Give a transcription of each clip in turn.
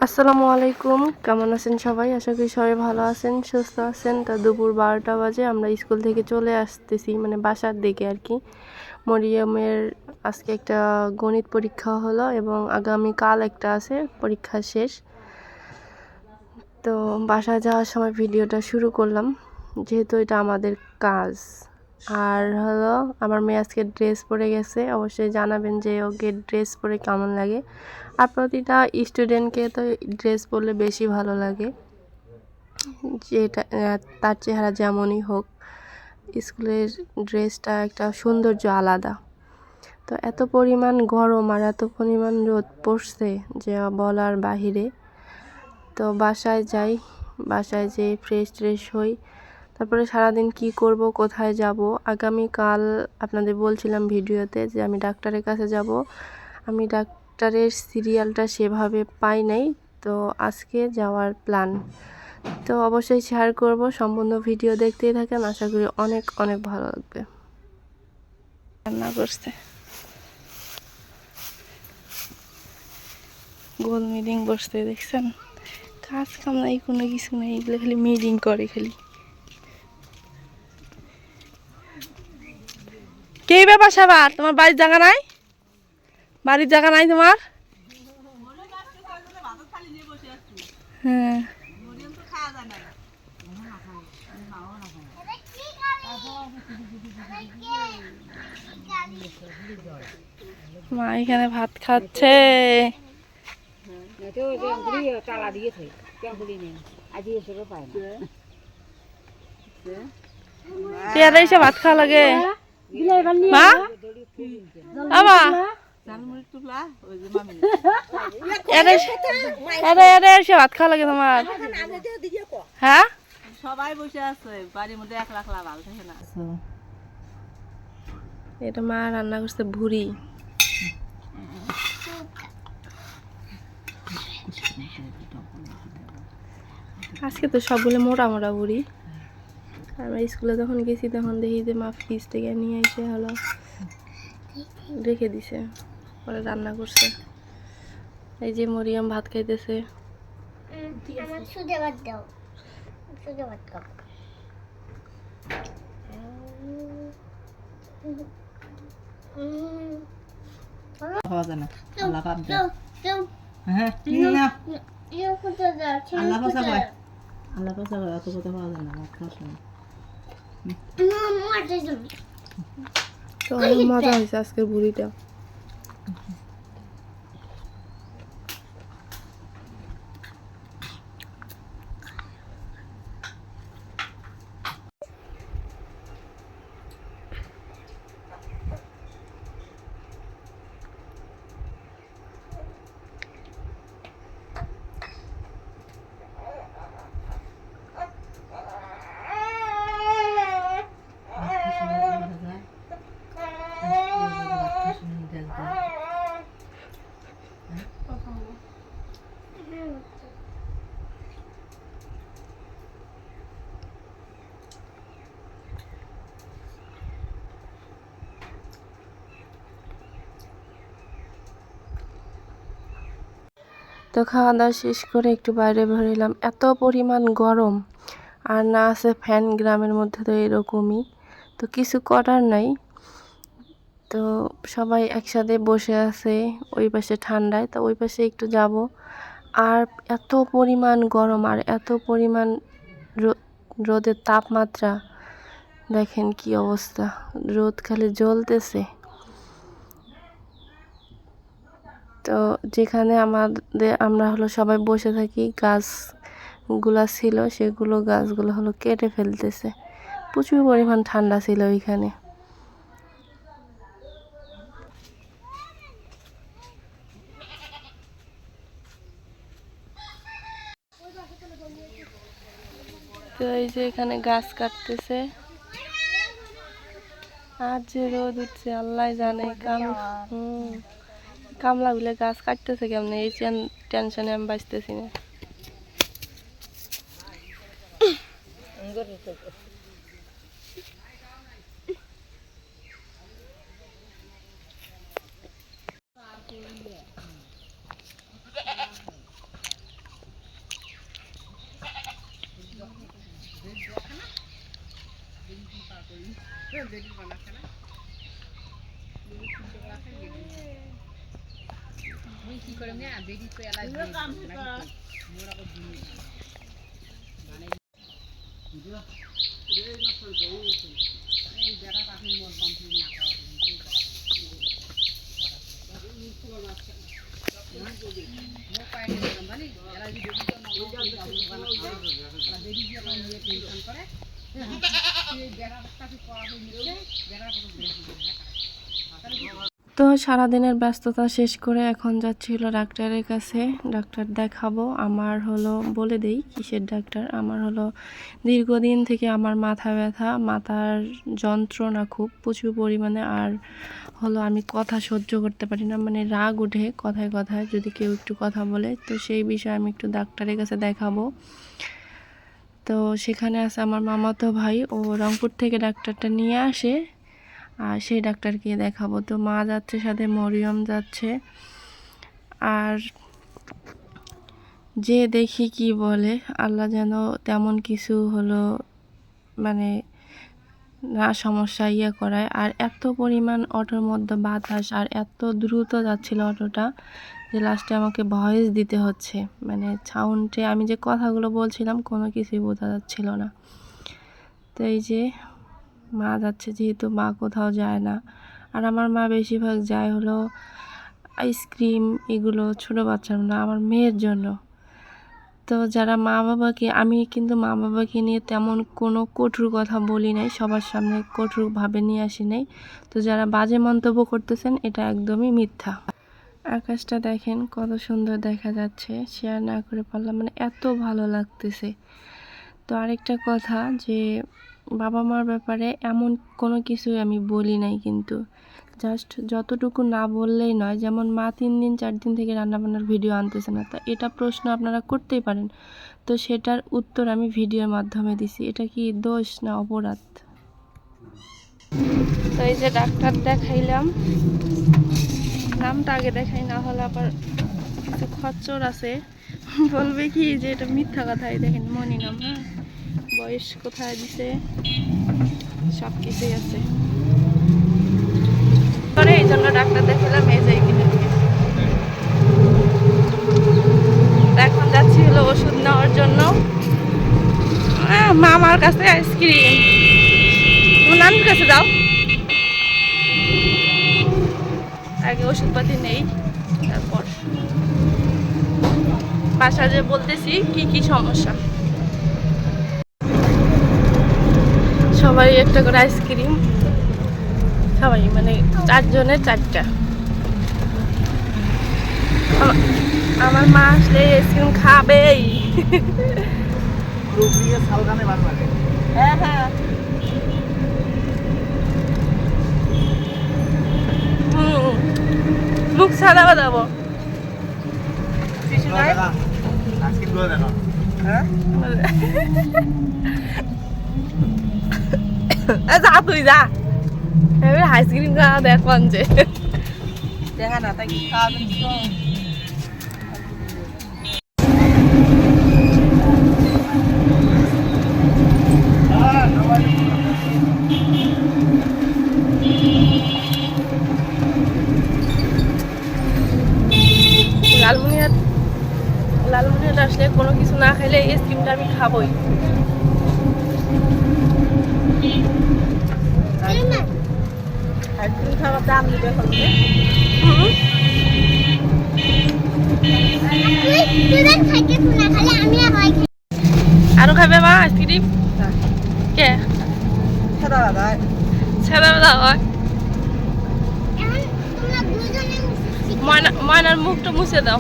আসসালামু আলাইকুম, কেমন আছেন সবাই? আশা করি সবাই ভালো আছেন, সুস্থ আছেন। তা দুপুর 12টা বাজে, আমরা স্কুল থেকে চলে আসতেছি, মানে বাসার দিকে আর কি। মরিয়মের আজকে একটা গণিত পরীক্ষা হলো এবং আগামীকাল একটা আছে, পরীক্ষা শেষ। তো বাসায় যাওয়ার সময় ভিডিওটা শুরু করলাম, যেহেতু এটা আমাদের কাজ। আর হলো আমার মেয়ে আজকে ড্রেস পরে গেছে, অবশ্যই জানাবেন যে ওকে ড্রেস পরে কেমন লাগে। আর প্রতিটা স্টুডেন্টকে তো ড্রেস পরলে বেশি ভালো লাগে, যেটা তার চেহারা যেমনই হোক, স্কুলের ড্রেসটা একটা সৌন্দর্য আলাদা। তো এত পরিমাণ গরম আর এত পরিমাণ রোদ পড়ছে যে বলার বাহিরে। তো বাসায় যাই, বাসায় যেয়ে ফ্রেশ ট্রেশ হই, তারপরে সারাদিন কি করব, কোথায় যাব। আগামীকাল আপনাদের বলছিলাম ভিডিওতে যে আমি ডাক্তারের কাছে যাব। আমি ডাক্তারের সিরিয়ালটা সেভাবে পাই নাই, তো আজকে যাওয়ার প্ল্যান। তো অবশ্যই শেয়ার করব, সম্পূর্ণ ভিডিও দেখতেই থাকেন, আশা করি অনেক অনেক ভালো লাগবে। রান্না করছে, গোল মিটিং বসতে দেখছেন, কাজ কাম নাই, কোনো কিছু নেই, এগুলো খালি মিটিং করে খালি। কে ব্যাপার সাবার, তোমার বাড়ির জায়গা নাই? বাড়ির জায়গা নাই তোমার? হ্যাঁ, মা এখানে ভাত খাচ্ছে। এসে ভাত খাওয়া লাগে মা, আমা এসে ভাত খাওয়া লাগে তোমার? হ্যাঁ, সবাই বসে আছে বাড়ির মধ্যে, একলা একলা ভালো থাকে না। এটা মা রান্না করছে ভুড়ি। আজকে তো সবগুলো মোটা মোটা ভুড়ি। আমরা স্কুলে যখন গেছি তখন দেখি যে মা ফ্রিজ থেকে নিয়ে এসে হলো রেখে দিছে, পরে রান্না করছে। এই যে মরিয়ম ভাত খাইতেছে। তো অনেক মজা হয়েছে আজকের ভুড়িটা। তো খাওয়া দাওয়া শেষ করে একটু বাইরে বেরোলাম, এত পরিমাণ গরম আর না আছে ফ্যান, গ্রামের মধ্যে তো এরকমই। তো কিছু করার নাই, তো সবাই একসাথে বসে আছে, ওই পাশে ঠান্ডায়, তো ওই পাশে একটু যাব। আর এত পরিমাণ গরম আর এত পরিমাণ রোদের তাপমাত্রা, দেখেন কি অবস্থা, রোদ খালি জ্বলতেছে। তো যেখানে আমরা হলো সবাই বসে থাকি, গাছগুলা ছিল, সেগুলো গাছগুলো হলো কেটে ফেলতেছে। প্রচুর পরিমাণ ঠান্ডা ছিল ওইখানে। তো এই যে এখানে গাছ কাটতেছে, আর যে রোদ উঠছে আল্লাহ জানে। কামলা গুলো গাছ কাটতেছে কেমনে, এই টেনশনে আমি বাঁচতেছি না। তো সারাদিনের ব্যস্ততা শেষ করে এখন যাচ্ছি হলো ডাক্তারের কাছে। ডাক্তার দেখাবো। আমার হলো বলে দেই কিসের ডাক্তার। আমার হলো দীর্ঘদিন থেকে আমার মাথা ব্যথা, মাথার যন্ত্রণা খুব প্রচুর পরিমাণে। আর হলো আমি কথা সহ্য করতে পারি না, মানে রাগ উঠে কথায় কথায় যদি কেউ একটু কথা বলে। তো সেই বিষয়ে আমি একটু ডাক্তারের কাছে দেখাবো। তো সেখানে আছে আমার মামাতো ভাই, ও রংপুর থেকে ডাক্তারটা নিয়ে আসে, আর সেই ডাক্তারকে দেখাবো। তো মা যাচ্ছে, সাথে মরিয়ম যাচ্ছে। আর যে দেখি কি বলে, আল্লাহ যেন তেমন কিছু হলো মানে না সমস্যা করায়। আর এত পরিমাণ অটোর মধ্যে বাতাস আর এত দ্রুত যাচ্ছিল অটোটা যে লাস্টে আমাকে ভয়েস দিতে হচ্ছে, মানে সাউন্ডে আমি যে কথাগুলো বলছিলাম কোনো কিছুই বোঝা যাচ্ছিল না। তো এই যে মা যাচ্ছে, যেহেতু মা কোথাও যায় না। আর আমার মা বেশিরভাগ যায় হলো আইসক্রিম এগুলো ছোটো বাচ্চার না, আমার মেয়ের জন্য। তো যারা মা বাবাকে, আমি কিন্তু মা বাবাকে নিয়ে তেমন কোনো কঠোর কথা বলি নাই, সবার সামনে কঠোরভাবে নিয়ে আসি নাই। তো যারা বাজে মন্তব্য করতেছেন এটা একদমই মিথ্যা। আকাশটা দেখেন কত সুন্দর দেখা যাচ্ছে, শেয়ার না করে পারলাম, মানে এত ভালো লাগতেছে। তো আরেকটা কথা যে বাবা মার ব্যাপারে এমন কোনো কিছুই আমি বলি নাই, কিন্তু জাস্ট যতটুকু না বললেই নয়। যেমন মা 3 দিন 4 দিন থেকে রান্নাবান্নার ভিডিও আনতেছে না, তা এটা প্রশ্ন আপনারা করতেই পারেন। তো সেটার উত্তর আমি ভিডিওর মাধ্যমে দিছি। এটা কি দোষ না অপরাধ? তো এই যে ডাক্তার দেখাইলাম, নামটা আগে দেখাই, না হলে আবার কিছু খচ্চর আছে বলবে কি যে এটা মিথ্যা কথাই। দেখেন মনি নাম, হ্যাঁ, বয়স কোথায় দিছে, সব কিছুই আছে। পরে এই জন্য ডাক্তার দেখালাম। এই যে এখন যাচ্ছি হলো ওষুধ নেওয়ার জন্য। মামার কাছে আইসক্রিম, তোমার নানির কাছে যাও, আগে ওষুধপাতি নেই, তারপর বাসা যে বলতেছি কি কি সমস্যা। সবাই একটা করে আইসক্রিম, সবাই মানে 4 জনের 4টা। আমার মা আসলে আইসক্রিম খাবেই। হ্যাঁ হ্যাঁ, মুখ ছাড়া বাজাবো। যা তুই যা, এবার আইসক্রিম খাওয়া দেখবান যে দেখা না তাই খাওয়াবেন। লালমনিরহাট আসলে কোনো কিছু না খাইলে এই আইসক্রিমটা আমি খাবই। আইসক্রিম খাওয়ার দাম দিবে আরো খাবে মা আইসক্রিম? কে ছেদা হয়? ময়নার মুখটা মুছে দাও।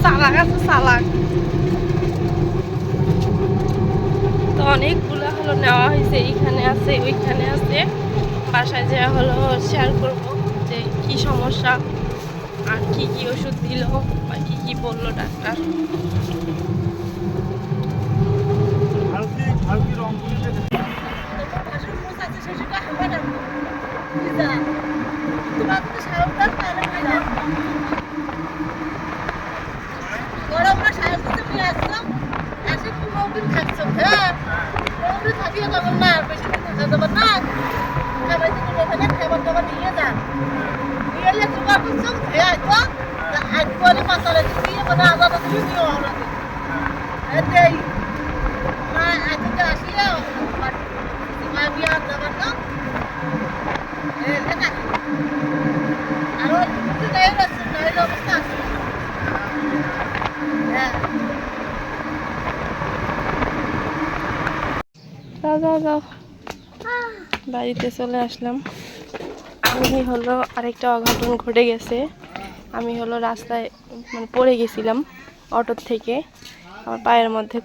চালাক আছে চালাক। তো অনেকগুলো হলো নেওয়া হয়েছে, এইখানে আছে ওইখানে আছে। বাসায় যে হলো শেয়ার করব যে কি সমস্যা আর কি কি ওষুধ দিল বা কি কি বললো ডাক্তার। যাও বাড়িতে চলে আসলাম। আমি হলো আরেকটা অঘটন ঘটে গেছে। আমি হলো রাস্তায় মানে পড়ে গেছিলাম অটোর থেকে। আমার পায়ের মধ্যে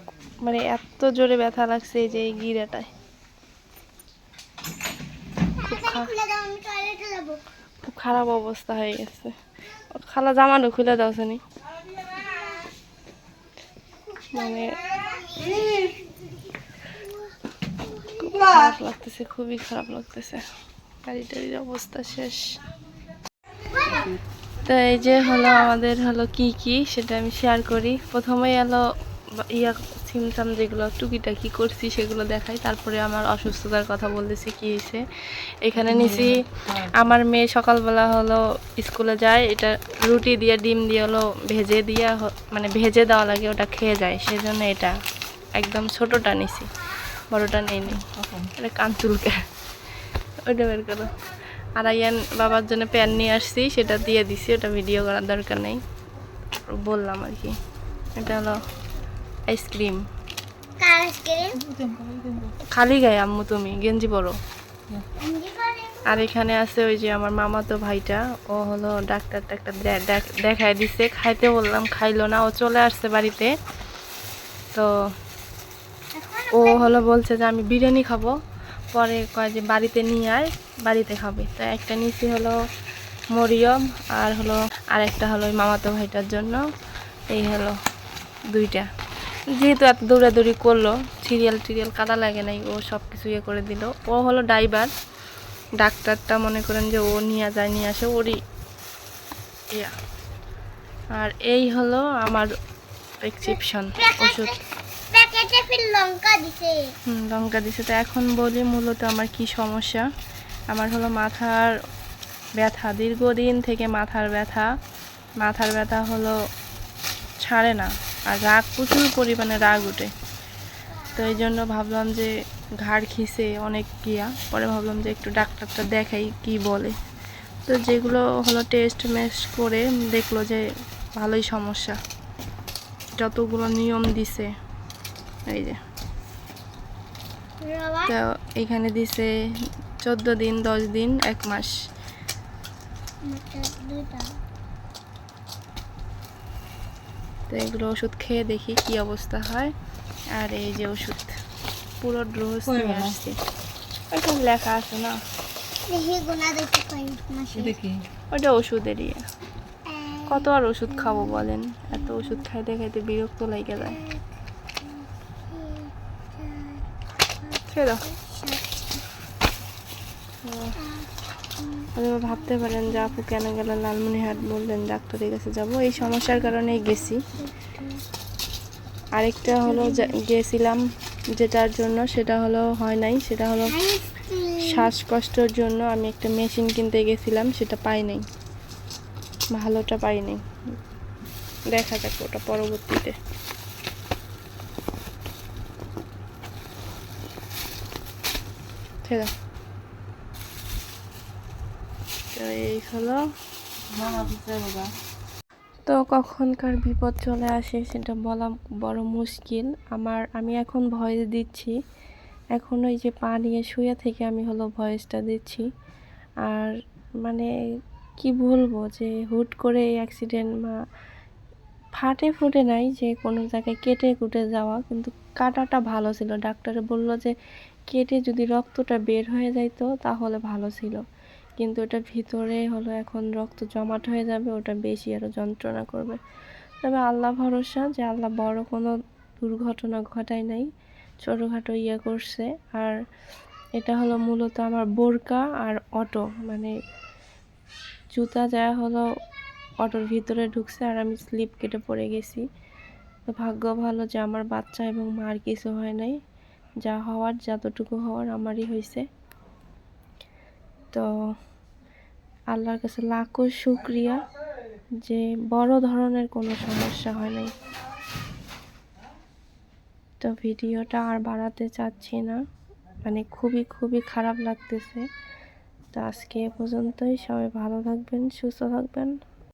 মানে এত জোরে ব্যথা লাগছে যে এই গিরাটায়। খুব খারাপ অবস্থা হয়ে গেছে। খালা জামানো খুলে দাও জানি, মানে খারাপ লাগতেছে, খুবই খারাপ লাগতেছে। গাড়িটারির অবস্থা শেষ। তো এই যে হলো আমাদের হলো কি সেটা আমি শেয়ার করি। প্রথমে এলো সিমসাম যেগুলো টুকিটাকি করছি সেগুলো দেখাই, তারপরে আমার অসুস্থতার কথা বলতেছি কি হয়েছে। এখানে নিছি আমার মেয়ে সকালবেলা হলো স্কুলে যায়, এটা রুটি দিয়ে ডিম দিয়ে হলো ভেজে দিয়ে মানে ভেজে দেওয়া লাগে, ওটা খেয়ে যায়, সেজন্য এটা একদম ছোটোটা নিছি, বড়োটা নেইনি। এটা কাঞ্চুলকে ওইটা বের করো। আর আইয়ান বাবার জন্য প্যান নিয়ে আসছি, সেটা দিয়ে দিছি, ওটা ভিডিও করার দরকার নেই, বললাম আর কি। এটা হলো আইসক্রিম, খালি গায়ে আম্মু তুমি গেঞ্জি পরো। আর এখানে আছে ওই যে আমার মামাতো ভাইটা, ও হলো ডাক্তার দেখায় দিছে, খাইতে বললাম খাইলো না, ও চলে আসছে বাড়িতে। তো ও হলো বলছে যে আমি বিরিয়ানি খাবো, পরে কয় যে বাড়িতে নিয়ে আয়, বাড়িতে খাবে। তো একটা নিচে হলো মরিয়ম আর হলো আরেকটা হলো ওই মামাতো ভাইটার জন্য। এই হলো দুইটা। যেহেতু এত দৌড়াদৌড়ি করলো, সিরিয়াল কাটা লাগে নাই, ও সব কিছু ইয়ে করে দিল। ও হলো ড্রাইভার, ডাক্তারটা মনে করেন যে ও নিয়ে যায় নিয়ে আসে ওরই ইয়া। আর এই হলো আমার প্রেসক্রিপশন ওষুধ, লঙ্কা দিছে। তো এখন বলি মূলত আমার কি সমস্যা। আমার হলো মাথার ব্যথা, দীর্ঘদিন থেকে মাথার ব্যথা হলো ছাড়ে না, আর রাগ, প্রচুর পরিমাণে রাগ উঠে। তো এই জন্য ভাবলাম যে ঘাড় খিসে অনেক গিয়া, পরে ভাবলাম যে একটু ডাক্তারটা দেখাই কি বলে। তো যেগুলো হলো টেস্ট করে দেখলো যে ভালোই সমস্যা, যতগুলো নিয়ম দিছে এই যে। তো এখানে দিছে 14 দিন, 10 দিন, 1 মাস। তো এগুলো ওষুধ খেয়ে দেখি কি অবস্থা হয়। আর এই যে ওষুধ পুরো ডোজ নিয়ে আসছি, ওইখানে লেখা আছে না, ওইটা ওষুধেরই। কত আর ওষুধ খাবো বলেন, এত ওষুধ খাইতে খাইতে বিরক্ত লাগে যায়। ভাবতে পারেন যে আপু কেন গেল লালমনিরহাট, বললেন ডাক্তারের কাছে যাব, এই সমস্যার কারণেই গেছি। আরেকটা হলো গেছিলাম যেটার জন্য, সেটা হলো হয় নাই, সেটা হলো শ্বাসকষ্টের জন্য আমি একটা মেশিন কিনতে গেছিলাম, সেটা পাই নাই, ভালোটা পাই নাই। দেখা যাক ওটা পরবর্তীতে। তো এই হলো, তো কখনকার বিপদ চলে আসে সেটা বলা বড় মুশকিল। আমি এখন ভয়েস দিচ্ছি, এখন ওই যে পা নিয়ে শুয়ে থেকে আমি হলো ভয়েসটা দিচ্ছি। আর মানে কি বলবো, যে হুট করে এই অ্যাক্সিডেন্ট বা ফুটে নাই যে কোনো জায়গায় কেটে কুটে যাওয়া, কিন্তু কাটাটা ভালো ছিল। ডাক্তারে বলল যে কেটে যদি রক্তটা বের হয়ে যাইতো তাহলে ভালো ছিল, কিন্তু ওটা ভিতরে হলো এখন রক্ত জমাট হয়ে যাবে, ওটা বেশি আরও যন্ত্রণা করবে। তবে আল্লাহ ভরসা, যে আল্লাহ বড় কোনো দুর্ঘটনা ঘটায় নাই, ছোটোখাটো ইয়ে করছে। আর এটা হলো মূলত আমার বোরকা আর অটো, মানে জুতা যা হলো অটোর ভিতরে ঢুকছে, আর আমি স্লিপ কেটে পড়ে গেছি। তো ভাগ্য ভালো যে আমার বাচ্চা এবং মার কিছু হয় নাই। যা হওয়ার, যতটুকু হওয়ার আমারই হয়েছে। তো আল্লাহর কাছে লাখো শুকরিয়া যে বড় ধরনের কোনো সমস্যা হয় নাই। তো ভিডিওটা আর বাড়াতে চাচ্ছি না, মানে খুবই খারাপ লাগতেছে। তো আজকে এ পর্যন্তই। সবাই ভালো থাকবেন, সুস্থ থাকবেন।